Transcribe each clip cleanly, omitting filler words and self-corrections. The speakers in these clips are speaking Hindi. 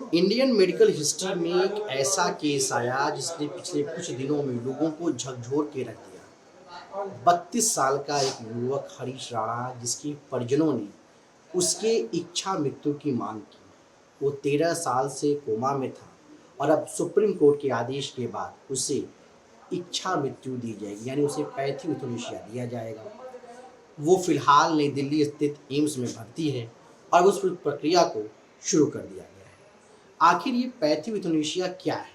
इंडियन मेडिकल हिस्ट्री में एक ऐसा केस आया जिसने पिछले कुछ दिनों में लोगों को झकझोर के रख दिया। 32 साल का एक युवक हरीश राणा, जिसके परिजनों ने उसके इच्छा मृत्यु की मांग की। वो 13 साल से कोमा में था और अब सुप्रीम कोर्ट के आदेश के बाद उसे इच्छा मृत्यु दी जाएगी, यानी उसे पैथी यूथनेशिया दिया जाएगा। वो फिलहाल नई दिल्ली स्थित एम्स में भर्ती है और उस प्रक्रिया को शुरू कर दिया गया है। आखिर ये पैथी यूथनेशिया क्या है,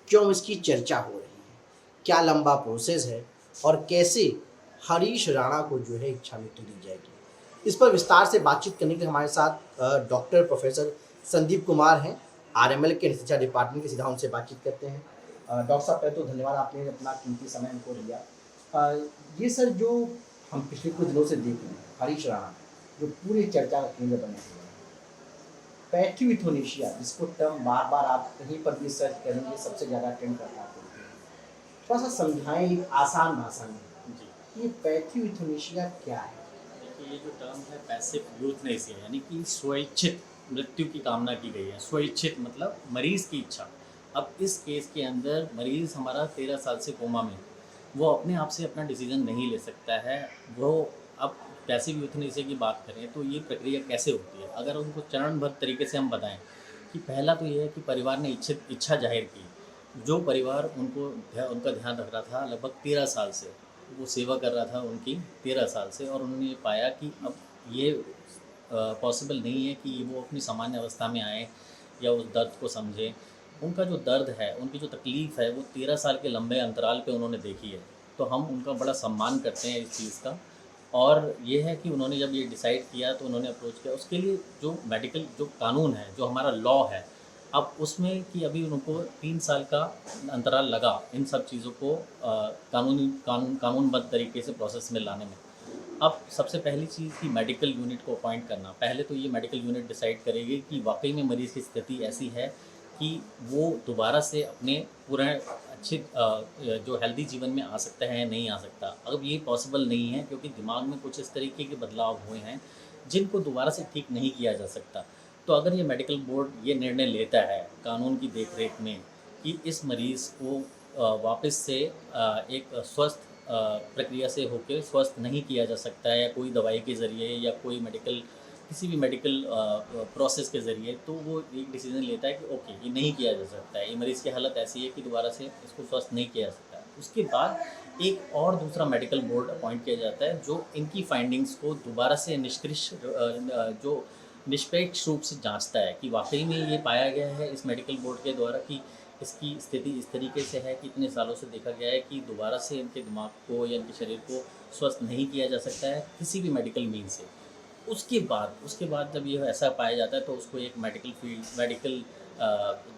क्यों इसकी चर्चा हो रही है, क्या लंबा प्रोसेस है और कैसे हरीश राणा को जो है इच्छा मृत्यु दी जाएगी, इस पर विस्तार से बातचीत करने के लिए हमारे साथ डॉक्टर प्रोफेसर संदीप कुमार हैं, आरएमएल के एनेस्थीसिया डिपार्टमेंट के। सीधा उनसे बातचीत करते हैं। डॉक्टर साहब, पहले तो धन्यवाद, आपने अपना कीमती समय हमको दिया। ये सर, जो हम पिछले कुछ दिनों से देख रहे हैं, हरीश राणा जो पूरी चर्चा का केंद्र बने हुए हैं, पैथी यूथनेशिया, जिसको टर्म बार बार आप कहीं पर भी सर्च करेंगे सबसे ज़्यादा ट्रेंड करता है। थोड़ा सा समझाएं एक आसान भाषा में जी, ये पैथी यूथनेशिया क्या है? देखिए, ये जो टर्म है पैसिव यूथनेसिया, यानी कि स्वैच्छिक मृत्यु की कामना की गई है। स्वैच्छिक मतलब मरीज़ की इच्छा। अब इस केस के अंदर मरीज़ हमारा 13 साल से कोमा में, वो अपने आप से अपना डिसीजन नहीं ले सकता है। वो अब पैसिव यूथनेसिया की बात करें तो ये प्रक्रिया कैसे होती है, अगर उनको चरणबद्ध तरीके से हम बताएं कि पहला तो ये है कि परिवार ने इच्छा जाहिर की। जो परिवार उनका ध्यान रख रहा था लगभग 13 साल से, वो सेवा कर रहा था उनकी 13 साल से, और उन्होंने ये पाया कि अब ये पॉसिबल नहीं है कि वो अपनी सामान्य अवस्था में आए या उस दर्द को समझें। उनका जो दर्द है, उनकी जो तकलीफ़ है, वो 13 साल के लंबे अंतराल पे उन्होंने देखी है। तो हम उनका बड़ा सम्मान करते हैं इस चीज़ का। और ये है कि उन्होंने जब ये डिसाइड किया तो उन्होंने अप्रोच किया। उसके लिए जो मेडिकल जो कानून है, जो हमारा लॉ है, अब उसमें कि अभी उनको 3 साल का अंतराल लगा इन सब चीज़ों को कानूनबद्ध तरीके से प्रोसेस में लाने में। अब सबसे पहली चीज़ कि मेडिकल यूनिट को अपॉइंट करना। पहले तो ये मेडिकल यूनिट डिसाइड करेगी कि वाक़ई में मरीज़ की स्थिति ऐसी है कि वो दोबारा से अपने पूरे अच्छे जो हेल्दी जीवन में आ सकता है या नहीं आ सकता। अब ये पॉसिबल नहीं है क्योंकि दिमाग में कुछ इस तरीके के बदलाव हुए हैं जिनको दोबारा से ठीक नहीं किया जा सकता। तो अगर ये मेडिकल बोर्ड ये निर्णय लेता है कानून की देख-रेख में कि इस मरीज़ को वापस से एक स्वस्थ प्रक्रिया से होके स्वस्थ नहीं किया जा सकता है, या कोई दवाई के ज़रिए या कोई किसी भी मेडिकल प्रोसेस के ज़रिए, तो वो एक डिसीज़न लेता है कि ओके, ये नहीं किया जा सकता है, ये मरीज़ की हालत ऐसी है कि दोबारा से इसको स्वस्थ नहीं किया जा सकता है। उसके बाद एक और दूसरा मेडिकल बोर्ड अपॉइंट किया जाता है जो इनकी फाइंडिंग्स को दोबारा से जो निष्पक्ष रूप से जाँचता है कि वाक़ई में ये पाया गया है इस मेडिकल बोर्ड के द्वारा कि इसकी स्थिति इस तरीके से है कि इतने सालों से देखा गया है कि दोबारा से इनके दिमाग को या इनके शरीर को स्वस्थ नहीं किया जा सकता है किसी भी मेडिकल मीन से। उसके बाद जब ये ऐसा पाया जाता है तो उसको एक मेडिकल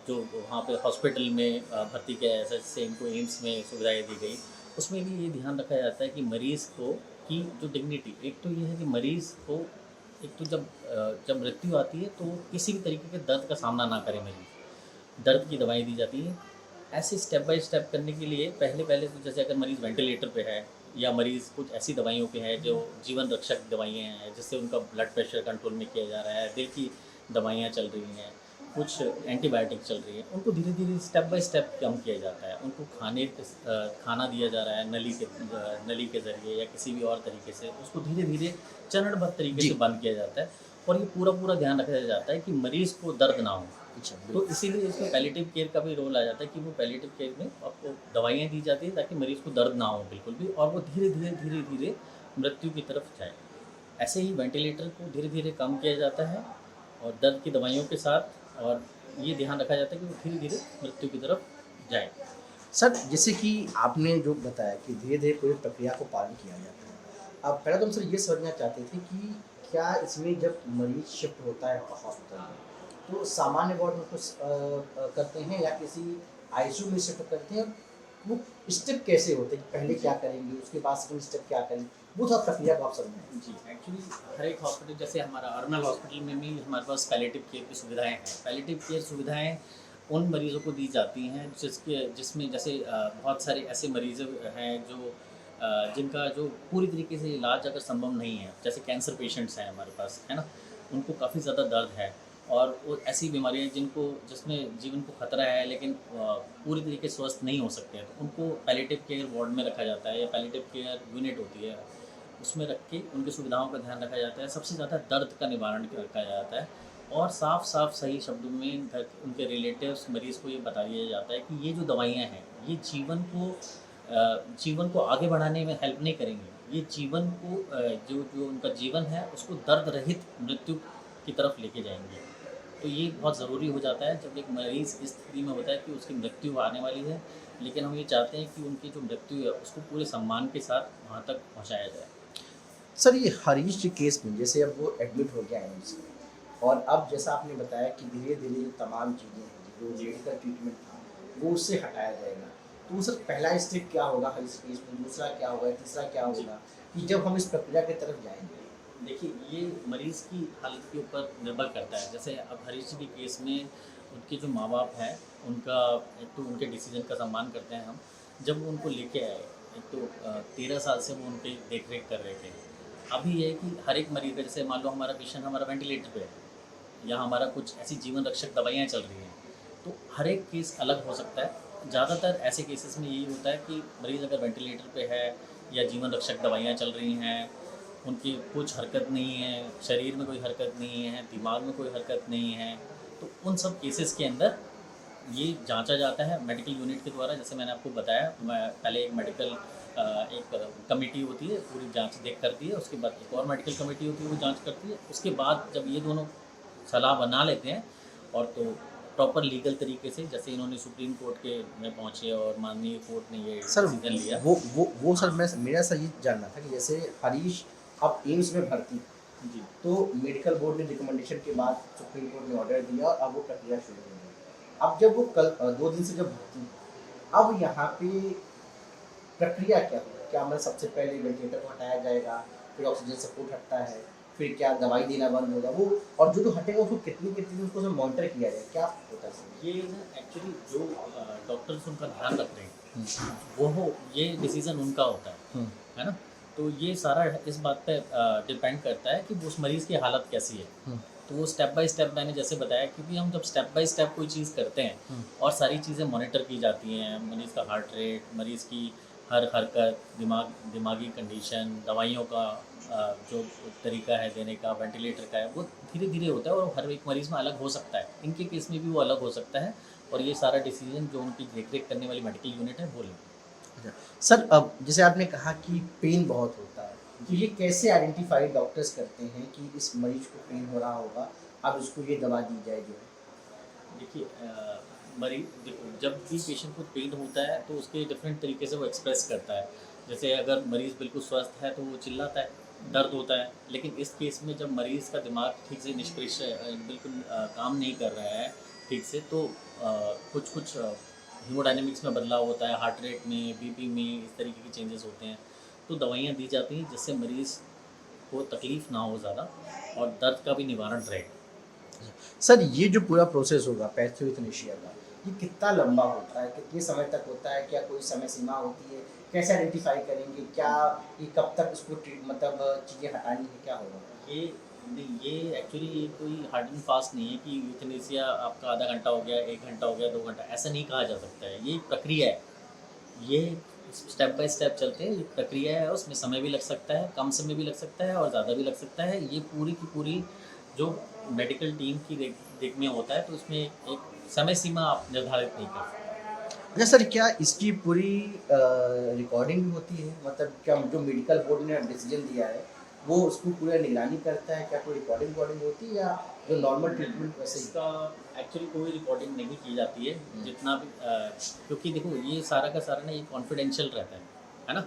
जो वहाँ पे हॉस्पिटल में भर्ती किया जाता है, जैसे इनको एम्स में सुविधाएँ दी गई। उसमें भी ये ध्यान रखा जाता है कि मरीज़ को की जो डिग्निटी, एक तो ये है कि मरीज़ को एक तो जब मृत्यु आती है तो किसी भी तरीके के दर्द का सामना ना करे मरीज़। दर्द की दवाई दी जाती है। ऐसे स्टेप बाय स्टेप करने के लिए पहले तो जैसे अगर मरीज़ वेंटिलेटर पे है या मरीज़ कुछ ऐसी दवाइयों पे है जो जीवन रक्षक दवाइयाँ हैं, जिससे उनका ब्लड प्रेशर कंट्रोल में किया जा रहा है, दिल की दवाइयाँ चल रही हैं, कुछ एंटीबायोटिक चल रही है, उनको धीरे-धीरे स्टेप बाय स्टेप कम किया जाता है। उनको खाना दिया जा रहा है नली के ज़रिए या किसी भी और तरीके से, उसको धीरे-धीरे चरणबद्ध तरीके जी। से बंद किया जाता है। और ये पूरा ध्यान रखा जाता है कि मरीज़ को दर्द ना हो। अच्छा, तो इसीलिए इसमें पैलिएटिव केयर का भी रोल आ जाता है कि वो पैलिएटिव केयर में आपको दवाइयाँ दी जाती हैं ताकि मरीज़ को दर्द ना हो बिल्कुल भी, और वो धीरे-धीरे मृत्यु की तरफ जाए। ऐसे ही वेंटिलेटर को धीरे-धीरे कम किया जाता है और दर्द की दवाइयों के साथ, और ये ध्यान रखा जाता है कि वो धीरे-धीरे मृत्यु की तरफ जाए। सर, जैसे कि आपने जो बताया कि धीरे-धीरे पूरी प्रक्रिया को पालन किया जाता है। अब पहले तो हम सर ये समझना चाहते थे कि क्या इसमें जब मरीज़ शिफ्ट होता है हॉस्पिटल में, तो सामान्य वार्ड में उसको करते हैं या किसी आईसीयू में शिफ्ट करते हैं? वो स्टेप कैसे होते हैं कि पहले क्या करेंगे, उसके बाद सेकंड स्टेप क्या करेंगे? वो थोड़ा प्रक्रिया को आप समझाएँ। जी, एक्चुअली हर एक हॉस्पिटल, जैसे हमारा अर्नल हॉस्पिटल में भी हमारे पास पैलिएटिव केयर की सुविधाएँ हैं। पैलिएटिव केयर सुविधाएँ उन मरीज़ों को दी जाती हैं जिसमें जैसे बहुत सारे ऐसे मरीज़ हैं जो जिनका जो पूरी तरीके से इलाज अगर संभव नहीं है, जैसे कैंसर पेशेंट्स हैं हमारे पास, है ना? उनको काफ़ी ज़्यादा दर्द है और वो ऐसी बीमारियाँ जिसमें जीवन को खतरा है लेकिन पूरी तरीके से स्वस्थ नहीं हो सकते हैं, तो उनको पैलिएटिव केयर वार्ड में रखा जाता है या पैलिएटिव केयर यूनिट होती है, उसमें रख के उनकी सुविधाओं का ध्यान रखा जाता है। सबसे ज़्यादा दर्द का निवारण रखा जाता है और साफ सही शब्दों में उनके रिलेटिव्स मरीज़ को ये बता दिया जाता है कि ये जो दवाइयाँ हैं ये जीवन को आगे बढ़ाने में हेल्प नहीं करेंगी, ये जीवन को जो जो उनका जीवन है उसको दर्द रहित मृत्यु की तरफ लेके जाएंगे। तो ये बहुत ज़रूरी हो जाता है जब एक मरीज़ इस स्थिति में होता है कि उसकी मृत्यु आने वाली है, लेकिन हम ये चाहते हैं कि उनकी जो मृत्यु है उसको पूरे सम्मान के साथ वहाँ तक पहुँचाया जाए। सर ये हरीश जी केस में जैसे अब वो एडमिट हो गया एम्स में, और अब जैसा आपने बताया कि धीरे धीरे जो तमाम चीज़ें हैं, जो मेडिकल ट्रीटमेंट था वो उससे हटाया जाएगा, तो सर पहला स्टेप क्या होगा हरीश केस में, दूसरा क्या होगा, तीसरा क्या होगा कि जब हम इस प्रक्रिया की तरफ जाएंगे? देखिए, ये मरीज़ की हालत के ऊपर निर्भर करता है। जैसे अब हरीश जी के केस में उनके जो माँ-बाप हैं, उनका एक तो उनके डिसीज़न का सम्मान करते हैं हम। जब वो उनको लेके आए, एक तो 13 साल से वो उनकी देख-रेख कर रहे थे। अभी ये है कि हर एक मरीज़ का, जैसे मान लो हमारा पेशेंट हमारा वेंटिलेटर पे है या हमारा कुछ ऐसी जीवन रक्षक दवाइयाँ चल रही हैं, तो हर एक केस अलग हो सकता है। ज़्यादातर ऐसे केसेस में यही होता है कि मरीज़ अगर वेंटिलेटर पे है या जीवन रक्षक दवाइयाँ चल रही हैं, उनकी कुछ हरकत नहीं है, शरीर में कोई हरकत नहीं है, दिमाग में कोई हरकत नहीं है, तो उन सब केसेस के अंदर ये जांचा जाता है मेडिकल यूनिट के द्वारा। जैसे मैंने आपको बताया, पहले एक मेडिकल एक कमेटी होती है, पूरी जांच देख करती है, उसके बाद एक और मेडिकल कमेटी होती है, वो जांच करती है। उसके बाद जब ये दोनों सलाह बना लेते हैं और तो प्रॉपर लीगल तरीके से, जैसे इन्होंने सुप्रीम कोर्ट के में पहुँचे और माननीय कोर्ट ने ये सर डिसीजन लिया। वो सर मैं मेरा सर ये जानना था कि जैसे हरीश अब एम्स में भर्ती, जी, तो मेडिकल बोर्ड ने रिकमेंडेशन के बाद सुप्रीम कोर्ट ने ऑर्डर दिया और अब वो प्रक्रिया शुरू हो गई। अब जब वो कल 2 दिन से जब भर्ती, अब यहाँ पे प्रक्रिया क्या होगी? क्या मतलब सबसे पहले वेंटिलेटर को हटाया जाएगा, फिर ऑक्सीजन सपोर्ट हटता है, फिर क्या दवाई देना बंद होगा वो, और जो हटेगा उसको कितनी कितनी उसको सब मॉनिटर किया जाए, क्या होता है सर? ये ना एक्चुअली जो डॉक्टर्स उनका ध्यान रख रहे हैं वो ये डिसीज़न उनका होता है ना? तो ये सारा इस बात पे डिपेंड करता है कि वो उस मरीज़ की हालत कैसी है। तो वो स्टेप बाय स्टेप, मैंने जैसे बताया, क्योंकि हम जब स्टेप बाय स्टेप कोई चीज़ करते हैं और सारी चीज़ें मॉनिटर की जाती हैं, मरीज़ का हार्ट रेट, मरीज़ की हर हरकत, दिमागी कंडीशन, दवाइयों का जो तरीका है देने का, वेंटिलेटर का है, वो धीरे धीरे होता है और हर एक मरीज़ में अलग हो सकता है। इनके केस में भी वो अलग हो सकता है और ये सारा डिसीजन जो उनकी देख-रेख करने वाली मेडिकल यूनिट है वो लेगी। अच्छा। सर अब जैसे आपने कहा कि पेन बहुत होता है, तो ये कैसे आइडेंटिफाई डॉक्टर्स करते हैं कि इस मरीज को पेन हो रहा होगा, अब उसको ये दवा दी जाए जो है? देखिए, देखो, जब भी पेशेंट को पेन होता है तो उसके डिफरेंट तरीके से वो एक्सप्रेस करता है। जैसे अगर मरीज़ बिल्कुल स्वस्थ है तो वो चिल्लाता है, दर्द होता है। लेकिन इस केस में जब मरीज़ का दिमाग ठीक से बिल्कुल काम नहीं कर रहा है ठीक से, तो कुछ हीमोडायनेमिक्स में बदलाव होता है, हार्ट रेट में, बीपी में, इस तरीके के चेंजेस होते हैं। तो दवाइयाँ दी जाती हैं जिससे मरीज़ को तकलीफ़ ना हो ज़्यादा और दर्द का भी निवारण रहे। सर ये जो पूरा प्रोसेस होगा पैथोयूथनेशिया का, ये कितना लंबा होता है, कितने समय तक होता है, क्या कोई समय सीमा होती है, कैसे आइडेंटिफाई करेंगे, क्या ये कब तक उसको मतलब चीज़ें हटानी है, क्या होगा? ये नहीं, ये एक्चुअली कोई हार्ड एंड फास्ट नहीं है कि यूथनेसिया आपका आधा घंटा हो गया, 1 घंटा हो गया, 2 घंटा, ऐसा नहीं कहा जा सकता है। ये एक प्रक्रिया है, ये स्टेप बाय स्टेप चलते हैं, ये प्रक्रिया है, उसमें समय भी लग सकता है, कम समय भी लग सकता है और ज़्यादा भी लग सकता है। ये पूरी की पूरी जो मेडिकल टीम की देख में होता है, तो उसमें एक समय सीमा आप निर्धारित नहीं कर सकते। अच्छा सर, क्या इसकी पूरी रिकॉर्डिंग भी होती है, मतलब क्या जो मेडिकल बोर्ड ने डिसीजन दिया है वो उसको पूरा निगरानी करता है, क्या कोई रिकॉर्डिंग होती है या जो नॉर्मल ट्रीटमेंट वैसे ही? इसका एक्चुअली कोई रिकॉर्डिंग नहीं की जाती है, जितना भी क्योंकि देखो ये सारा का सारा ना ये कॉन्फिडेंशियल रहता है ना?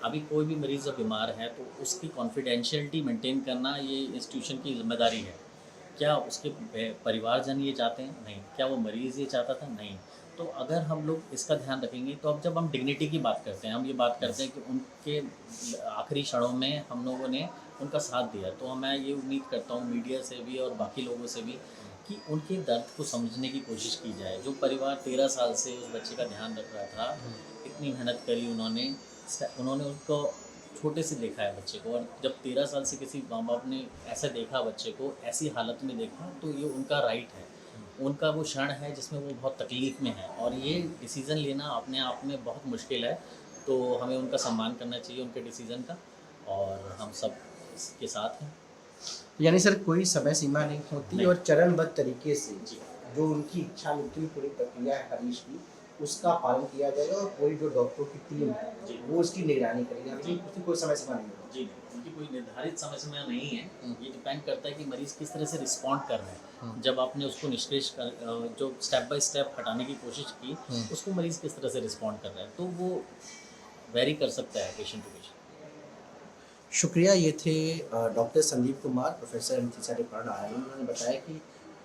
अभी कोई भी मरीज़ जब बीमार है तो उसकी कॉन्फिडेंशियलिटी मेंटेन करना ये इंस्टीट्यूशन की जिम्मेदारी है। क्या उसके परिवारजन ये चाहते हैं? नहीं। क्या वो मरीज़ ये चाहता था? नहीं। तो अगर हम लोग इसका ध्यान रखेंगे, तो अब जब हम डिग्निटी की बात करते हैं, हम ये बात करते हैं कि उनके आखिरी क्षणों में हम लोगों ने उनका साथ दिया, तो मैं ये उम्मीद करता हूँ मीडिया से भी और बाकी लोगों से भी कि उनके दर्द को समझने की कोशिश की जाए। जो परिवार 13 साल से उस बच्चे का ध्यान रख रहा था, इतनी मेहनत करी उन्होंने उनको छोटे से देखा है बच्चे को, और जब 13 साल से किसी माँ बाप ने ऐसा देखा बच्चे को ऐसी हालत में देखा, तो ये उनका राइट है, उनका वो क्षण है जिसमें वो बहुत तकलीफ़ में है, और ये डिसीज़न लेना अपने आप में बहुत मुश्किल है। तो हमें उनका सम्मान करना चाहिए, उनके डिसीज़न का, और हम सब इसके साथ हैं। यानी सर कोई समय सीमा नहीं होती नहीं। और चरणबद्ध तरीके से जी। जो उनकी इच्छा मृत्यु की पूरी प्रक्रिया है हरीश की, उसका पालन किया जाएगा और पूरी जो डॉक्टरों की टीम है जी। वो उसकी निगरानी करेगी। लेकिन उसकी कोई समय सीमा नहीं होगी। जी नहीं, उनकी कोई निर्धारित समय सीमा नहीं है। ये डिपेंड करता है कि मरीज़ किस तरह से रिस्पॉन्ड कर रहा है। जब आपने उसको जो स्टेप बाय स्टेप हटाने की कोशिश की, उसको मरीज़ किस तरह से रिस्पॉन्ड कर रहा है, तो वो वेरी कर सकता है पेशेंट टू पेशेंट। शुक्रिया। ये थे doctor Sandeep Kumar, professor anaesthesia department IIM. उन्होंने बताया कि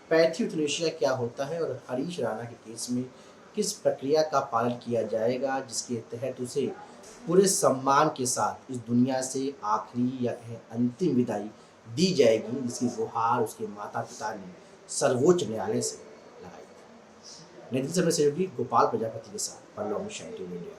पैथी यूथनेशिया क्या होता है और हरीश राणा के केस में किस प्रक्रिया का पालन किया जाएगा, जिसके तहत उसे पूरे सम्मान के साथ इस दुनिया से आखिरी या कहें अंतिम विदाई दी जाएगी, जिसकी गुहार उसके माता पिता ने सर्वोच्च न्यायालय से लगाई थी। नई दिल्ली से मैं सहयोगी गोपाल प्रजापति के साथ पल्लव मिशन टीवी इंडिया।